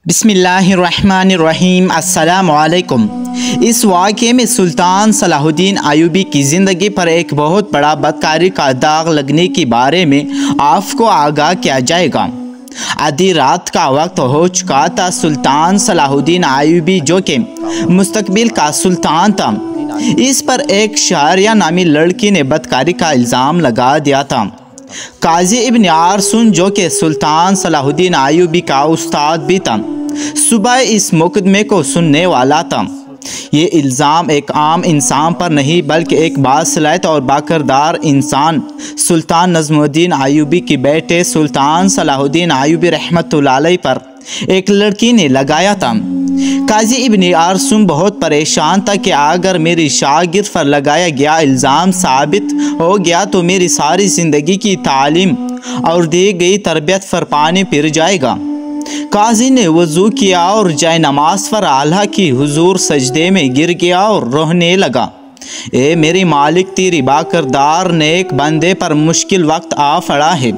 बिस्मिल्लाहिर्रहमानिर्रहीम। अस्सलामुअलैकुम। इस वाक़े में सुल्तान सलाहुद्दीन अय्यूबी की ज़िंदगी पर एक बहुत बड़ा बदकारी का दाग लगने के बारे में आपको आगाह किया जाएगा। आधी रात का वक्त हो चुका था। सुल्तान सलाहुद्दीन अय्यूबी जो कि मुस्तकबिल का सुल्तान था, इस पर एक शारिया नामी लड़की ने बदकारी का इल्ज़ाम लगा दिया था। काजी इब्न आरसून जो कि सुल्तान सलाहुद्दीन अय्यूबी का उस्ताद भी था, सुबह इस मुकदमे को सुनने वाला था। ये इल्ज़ाम एक आम इंसान पर नहीं बल्कि एक बासलाहियत और बाकरदार इंसान सुल्तान नज़्मुद्दीन अय्यूबी के बेटे सुल्तान सलाहुद्दीन अय्यूबी रहमतुल्लाह अलैह पर एक लड़की ने लगाया था। काजी इब्न आरसून बहुत परेशान था कि अगर मेरी शागिर्द पर लगाया गया इल्ज़ाम साबित हो गया तो मेरी सारी ज़िंदगी की तालीम और दी गई तरबियत पर पानी फिर जाएगा। काजी ने वज़ू किया और जाए नमाज पर अल्लाह की हुजूर सजदे में गिर गया और रोने लगा। ए मेरी मालिक, तेरी बाकरदार नेक बंदे पर मुश्किल वक्त आ पड़ा है,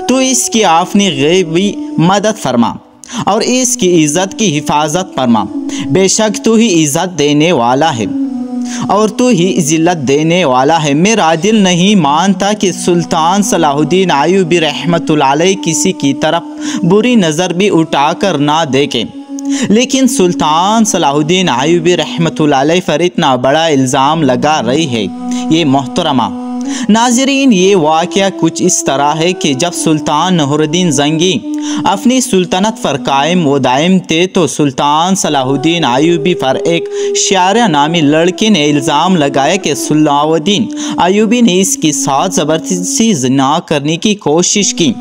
तो इसकी आपने गैबी मदद फरमा और इसकी इज़्ज़त की हिफाजत फरमा। बेशक तू ही इज़्ज़त देने वाला है और तू ही ज़िल्लत देने वाला है। मेरा दिल नहीं मानता कि सुल्तान सलाहुद्दीन अय्यूबी रहमतुल्लाह अलैह किसी की तरफ बुरी नज़र भी उठाकर ना देखे, लेकिन सुल्तान सलाहुद्दीन अय्यूबी रहमतुल्लाह अलैह पर इतना बड़ा इल्ज़ाम लगा रही है। ये मोहतरमा नाज़रीन, ये वाक़या कुछ इस तरह है कि जब सुल्तान नूरुद्दीन ज़ंगी अपनी सुल्तनत पर कायम व दायम थे तो सुल्तान सलाहुद्दीन अय्यूबी पर एक शारिया नामी लड़की ने इल्ज़ाम लगाया कि सलाहुद्दीन अय्यूबी ने इसके साथ ज़बरदस्ती ज़िना करने की कोशिश की।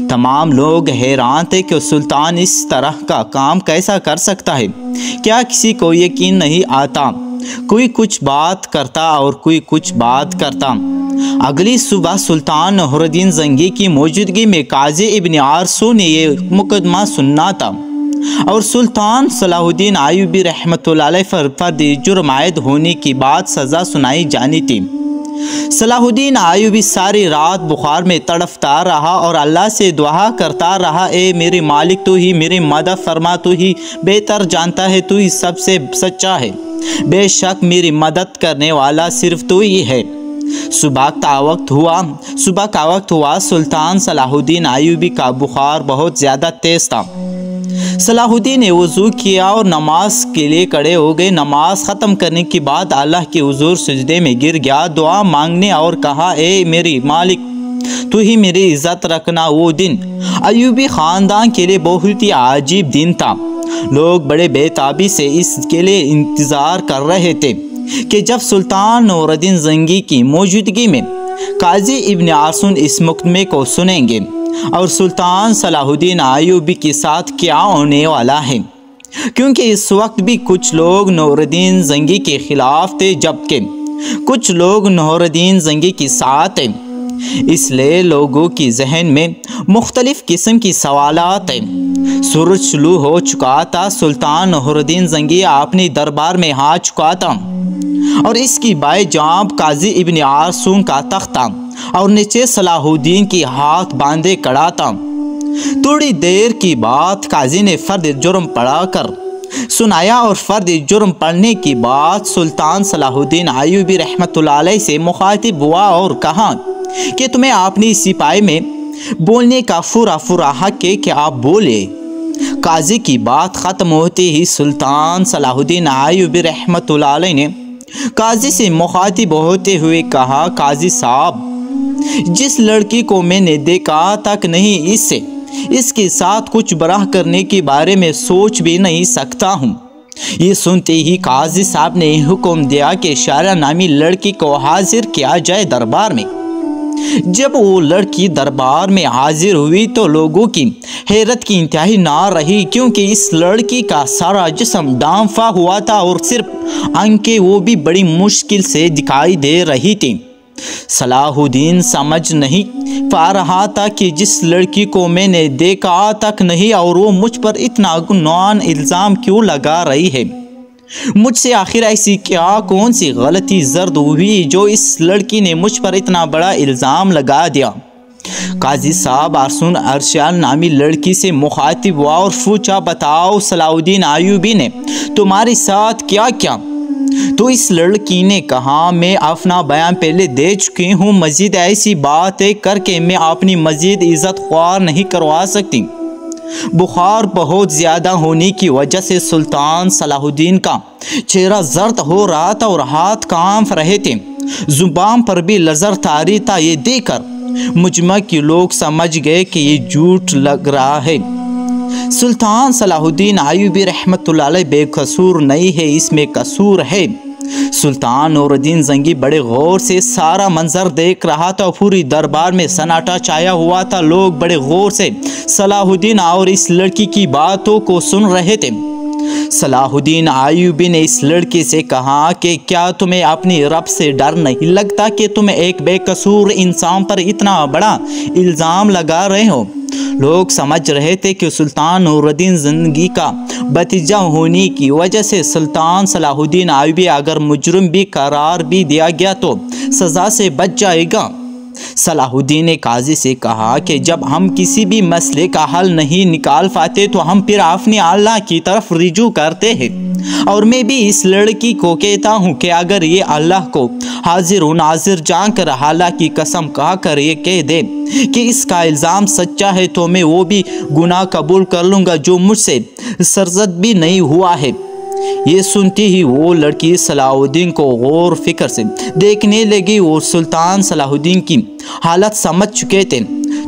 तमाम लोग हैरान थे कि सुल्तान इस तरह का काम कैसा कर सकता है। क्या किसी को यकीन नहीं आता? कोई कुछ बात करता और कोई कुछ बात करता। अगली सुबह सुल्तान नूरुद्दीन ज़ंगी की मौजूदगी में काजी इब्न आरसून ने ये मुकदमा सुनना था और सुल्तान सलाहुद्दीन अय्यूबी रहमतुल्लाह अलैह पर जुर्म आयद होने की बाद सज़ा सुनाई जानी थी। सलाहुद्दीन अय्यूबी सारी रात बुखार में तड़फता रहा और अल्लाह से दुआ करता रहा, ए मेरे मालिक, तू ही मेरी मदद फरमा, तू ही बेहतर जानता है, तू ही सबसे सच्चा है। बेशक मेरी मदद करने वाला सिर्फ तू ही है। सुबह का वक्त हुआ। सुल्तान सलाहुद्दीन अय्यूबी का बुखार बहुत ज़्यादा तेज़ था। सलाहुद्दीन ने वज़ू किया और नमाज के लिए खड़े हो गए। नमाज ख़त्म करने के बाद अल्लाह के हुजूर सजदे में गिर गया, दुआ मांगने और कहा, ए मेरी मालिक, तू ही मेरी इज़्ज़त रखना। वो दिन अय्यूबी ख़ानदान के लिए बहुत ही अजीब दिन था। लोग बड़े बेताबी से इसके लिए इंतज़ार कर रहे थे कि जब सुल्तान नूरुद्दीन ज़ंगी की मौजूदगी में काजी इब्न आरसून इस मुकदमे को सुनेंगे और सुल्तान सलाहुद्दीन अय्यूबी के साथ क्या होने वाला है, क्योंकि इस वक्त भी कुछ लोग नूरुद्दीन ज़ंगी के ख़िलाफ़ थे जबकि कुछ लोग नूरुद्दीन ज़ंगी के साथ थे। इसलिए लोगों की जहन में मुख्तलिफ़ किस्म की सवालात हैं। सूरज शुरू हो चुका था। सुल्तान नूरुद्दीन ज़ंगी अपने दरबार में आ चुका था और इसकी बाएं जांब काजी इब्न आरसून का तख्त था और नीचे सलाहुद्दीन की हाथ बांधे खड़ा था। थोड़ी देर की बाद काजी ने फर्द जुर्म पढ़ाकर सुनाया और फर्द जुर्म पढ़ने के बाद सुल्तान सलाहुद्दीन अय्यूबी रहमतुल्लाह अलैह से मुखातिब हुआ और कहा कि तुम्हें अपनी सिपाही में बोलने का पूरा हक है कि आप बोले। काजी की बात ख़त्म होते ही सुल्तान सलाहुद्दीन अय्यूबी रहमतुल्लाह अलैह ने काजी से मुखातिब होते हुए कहा, काजी साहब, जिस लड़की को मैंने देखा तक नहीं, इसके साथ कुछ बराह करने के बारे में सोच भी नहीं सकता हूँ। ये सुनते ही काजी साहब ने हुक्म दिया कि शारिया नामी लड़की को हाजिर किया जाए दरबार में। जब वो लड़की दरबार में हाजिर हुई तो लोगों की हैरत की इंतहा ना रही, क्योंकि इस लड़की का सारा जिस्म दांफा हुआ था और सिर्फ आंखें वो भी बड़ी मुश्किल से दिखाई दे रही थी। सलाहुद्दीन समझ नहीं पा रहा था कि जिस लड़की को मैंने देखा तक नहीं और वो मुझ पर इतना गुनान इल्ज़ाम क्यों लगा रही है। मुझसे आखिर ऐसी क्या कौन सी गलती जर्द हुई जो इस लड़की ने मुझ पर इतना बड़ा इल्ज़ाम लगा दिया। قاضی صاحب ارسن ارشال نامی لڑکی سے مخاطب ہوا اور پوچھا بتاؤ صلاح الدین ایوبی نے تمہارے ساتھ کیا کیا؟ تو اس لڑکی نے کہا میں اپنا بیان پہلے دے چکی ہوں، مزید ایسی باتیں کر کے میں اپنی مزید عزت خوار نہیں کروا سکتی۔ بخار بہت زیادہ ہونے کی وجہ سے سلطان صلاح الدین کا چہرہ زرد ہو رہا تھا اور ہاتھ کانپ رہے تھے، زبان پر بھی لرزہ طاری تھا۔ یہ دیکھ کر مجمع کے لوگ سمجھ گئے کہ یہ جھوٹ لگ رہا ہے۔ سلطان صلاح الدین ایوبی رحمۃ اللہ علیہ بے قصور نہیں ہے، اس میں قصور ہے۔ سلطان نور الدین زنگی بڑے غور سے سارا منظر دیکھ رہا تھا، پوری دربار میں سناٹا چھایا ہوا تھا۔ لوگ بڑے غور سے صلاح الدین اور اس لڑکی کی باتوں کو سن رہے تھے۔ صلاح الدین ایوبی نے اس لڑکی سے کہا کہ کیا تمہیں اپنی رب سے ڈر نہیں لگتا کہ تم ایک بے قصور انسان پر اتنا بڑا الزام لگا رہے ہو؟ لوگ سمجھ رہے تھے کہ سلطان نور الدین زنگی کا بھتیجا ہونے کی وجہ سے سلطان صلاح الدین ایوبی اگر مجرم بھی قرار بھی دیا گیا تو سزا سے بچ جائے گا۔ صلاح الدین نے قاضی سے کہا کہ جب ہم کسی بھی مسئلے کا حل نہیں نکال پاتے تو ہم پھر اپنے اللہ کی طرف رجوع کرتے ہیں، اور میں بھی اس لڑکی کو کہتا ہوں کہ اگر یہ اللہ کو حاضر و ناظر جان کر اللہ کی قسم کہا کر یہ کہہ دے کہ اس کا الزام سچا ہے تو میں وہ بھی گناہ قبول کر لوں گا جو مجھ سے سرزد بھی نہیں ہوا ہے۔ یہ سنتی ہی وہ لڑکی صلاح الدین کو غور فکر سے دیکھنے لگی اور سلطان صلاح الدین کی حالت سمجھ چکے تھے۔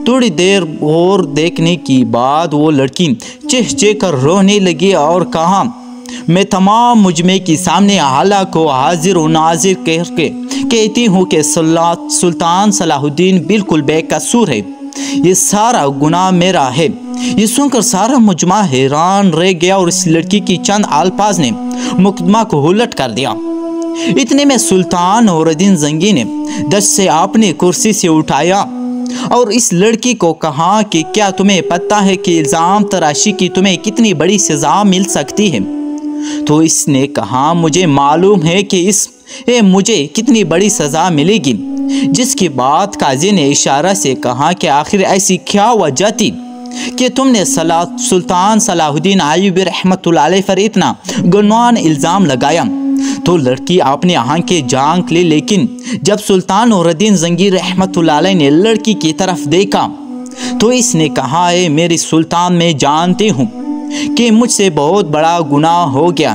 تھوڑی دیر غور دیکھنے کی بعد وہ لڑکی چہ کر رونے لگی اور کہا میں تمام مجمع کے سامنے اللہ کو حاضر و ناظر کہہ کے کہتی ہوں کہ سلطان صلاح الدین بالکل بے قصور ہے، یہ سارا گناہ میرا ہے۔ یہ سن کر سارا مجمع حیران رہ گیا اور اس لڑکی کی چند الفاظ نے مقدمہ کو الٹ کر دیا۔ اتنے میں سلطان نور الدین زنگی نے دست سے اپنی کرسی سے اٹھایا اور اس لڑکی کو کہا کہ کیا تمہیں پتہ ہے کہ الزام تراشی کی تمہیں کتنی بڑی سزا مل سکتی ہے؟ تو اس نے کہا مجھے معلوم ہے کہ اس مجھے کتنی بڑی سزا ملے گی، جس کے بعد قاضی نے اشارہ سے کہا کہ آخر ایسی کیا وجہ تھی کہ تم نے سلطان صلاح الدین ایوبی رحمۃ اللہ علیہ پر اتنا گنوان الزام لگایا؟ تو لڑکی اپنی آنکھیں جھانک لی، لیکن جب سلطان نور الدین زنگی رحمۃ اللہ علیہ نے لڑکی کی طرف دیکھا تو اس نے کہا اے میری سلطان میں جانتی ہوں کہ مجھ سے بہت بڑا گناہ ہو گیا،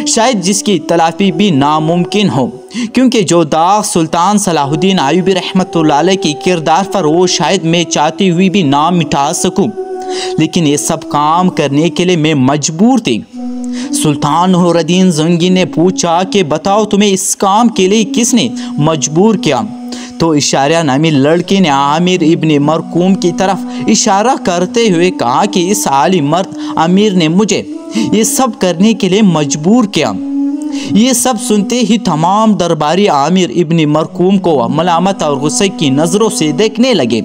شاید جس کی تلافی بھی ناممکن ہو، کیونکہ جو داغ سلطان صلاح الدین ایوبی رحمۃ اللہ علیہ کی کردار پر وہ شاید میں چاہتی ہوئی بھی نہ مٹا سکوں، لیکن یہ سب کام کرنے کے لیے میں مجبور تھی۔ سلطان نور الدین زنگی نے پوچھا کہ بتاؤ تمہیں اس کام کے لیے کس نے مجبور کیا؟ تو اشارہ نامی لڑکی نے عامر ابن مرکوم کی طرف اشارہ کرتے ہوئے کہا کہ اس عالم مرد امیر نے مجھے یہ سب کرنے کے لیے مجبور کیا۔ یہ سب سنتے ہی تمام درباری عامر ابن مرکوم کو ملامت اور غصے کی نظروں سے دیکھنے لگے۔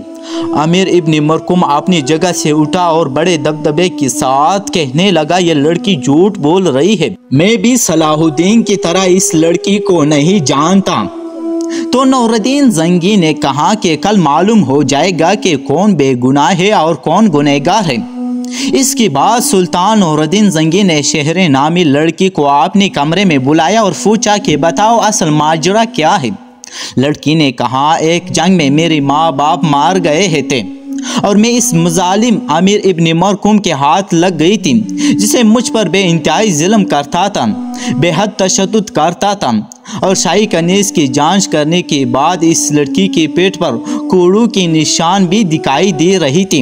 عامر ابن مرکوم اپنی جگہ سے اٹھا اور بڑے دبدبے کے ساتھ کہنے لگا یہ لڑکی جھوٹ بول رہی ہے، میں بھی صلاح الدین کی طرح اس لڑکی کو نہیں جانتا۔ تو نور الدین زنگی نے کہا کہ کل معلوم ہو جائے گا کہ کون بے گناہ ہے اور کون گنہگار ہے۔ اس کے بعد سلطان نور الدین زنگی نے شہر نامی لڑکی کو اپنے کمرے میں بلایا اور پوچھا کہ بتاؤ اصل ماجرا کیا ہے؟ لڑکی نے کہا ایک جنگ میں میرے ماں باپ مار گئے تھے اور میں اس مظالم عامر ابن مرکوم کے ہاتھ لگ گئی تھی، جسے مجھ پر بے انتہائی ظلم کرتا تھا، بے حد تشدد کرتا تھا، اور شاہی کنیز کی جانچ کرنے کے بعد اس لڑکی کے پیٹ پر کوڑوں کی نشان بھی دکھائی دے رہی تھی۔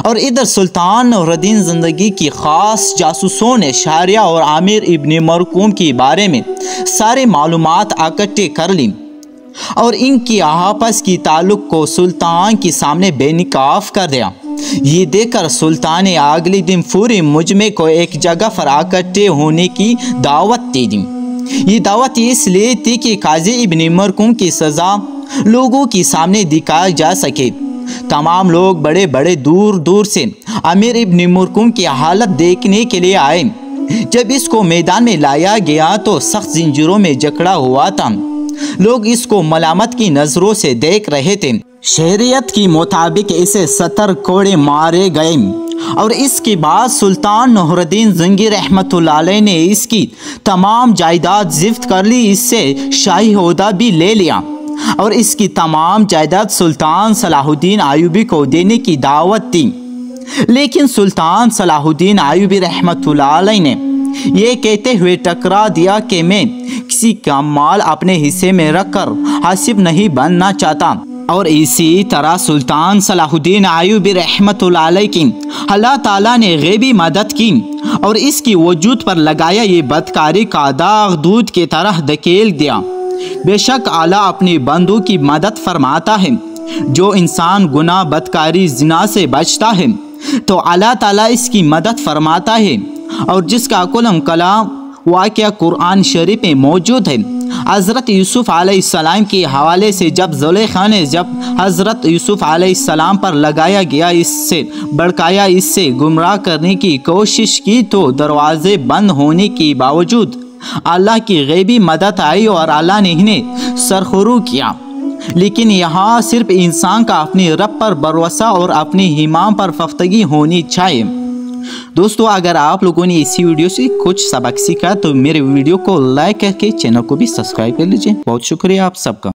اور ادھر سلطان نور الدین زندگی کی خاص جاسوسوں نے شاریہ اور عامر ابن مرکوم کے بارے میں سارے معلومات اکٹھے کر لی اور ان کی آپس کی تعلق کو سلطان کے سامنے بے نقاب کر دیا۔ یہ دیکھ کر سلطان نے اگلے دن پورے مجمع کو ایک جگہ پر اکٹھے ہونے کی دعوت دے دی۔ یہ دعوت اس لیے تھی کہ قاضی ابن مرکوم کی سزا لوگوں کے سامنے دکھائی جا سکے۔ تمام لوگ بڑے بڑے دور دور سے عامر ابن مرکوم کی حالت دیکھنے کے لیے آئے۔ جب اس کو میدان میں لایا گیا تو سخت زنجیروں میں جکڑا ہوا تھا۔ لوگ اس کو ملامت کی نظروں سے دیکھ رہے تھے۔ शरीयत के मुताबिक इसे 70 कोड़े मारे गए और इसके बाद सुल्तान नूरुद्दीन जंगी रहमतुल्लाह अलैह ने इसकी तमाम जायदाद ज़ब्त कर ली, इससे शाही ओहदा भी ले लिया और इसकी तमाम जायदाद सुल्तान सलाहुद्दीन अय्यूबी को देने की दावत दी। लेकिन सुल्तान सलाहुद्दीन अय्यूबी रहमतुल्लाह अलैह ने ये कहते हुए टकरा दिया कि मैं किसी का माल अपने हिस्से में रखकर हासिब नहीं बनना चाहता। और इसी तरह सुल्तान सलाहुद्दीन अय्यूबी रहमतुल्लाह अलैह की अल्लाह ताला ने गैबी मदद की और इसकी वजूद पर लगाया ये बदकारी का दाग दूध की तरह धकेल दिया। बेशक अल्लाह अपनी बंदों की मदद फरमाता है। जो इंसान गुनाह बदकारी जिना से बचता है तो अल्लाह ताला इसकी मदद फरमाता है और जिसका कुलम कलाम वाक़या कुरान शरीफ में मौजूद है। हज़रत यूसुफ़ अलैहिस्सलाम के हवाले से जब ज़ुलेखा ने हज़रत यूसुफ़ अलैहिस्सलाम पर लगाया गया इससे भड़काया, इससे गुमराह करने की कोशिश की तो दरवाज़े बंद होने के बावजूद अल्लाह की गैबी मदद आई और अल्लाह ने इन्हें सरखुरू किया। लेकिन यहाँ सिर्फ इंसान का अपने रब पर भरोसा और अपने इमाम पर फख्तगी होनी चाहिए। दोस्तों, अगर आप लोगों ने इसी वीडियो से कुछ सबक सीखा तो मेरे वीडियो को लाइक करके चैनल को भी सब्सक्राइब कर लीजिए। बहुत शुक्रिया आप सबका।